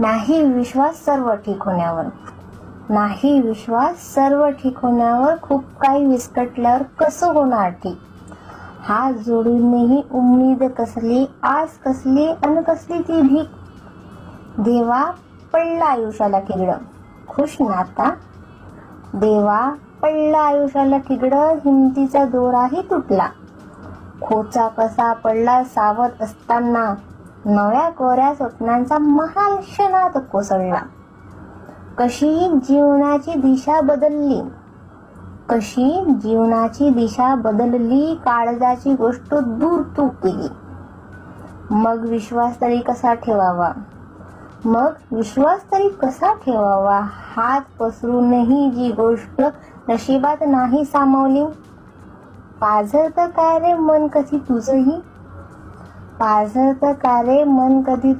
नाही विश्वास सर्व ठीक होण्यावर. नाही विश्वास सर्व ठीक होण्यावर. खूप काही विस्कटल्यावर कसं होणार ठीक. हात जोडूनही उम्मीद कसली, आस कसली अन कसली ती भीक. देवा पडला आयुष्याला ठिगडं, खुश नाता. देवा पडला आयुष्याला ठिगडं, हिमतीचा दोराही तुटला. खोचा कसा पडला सावध असताना, नव्या कोऱ्या स्वप्नांचा महाल क्षणात कोसळला. कशी जीवनाची दिशा बदलली, कशी जीवनाची दिशा बदलली, काळजाची गोष्ट दूर तू केली. मग विश्वास तरी कसा ठेवावा, मग विश्वास तरी कसा ठेवावा. हात पसरूनही जी गोष्ट नशिबात नाही सामावली. पाझरत काय रे मन कधी तुझंही, पाझरत काय रे मन कधी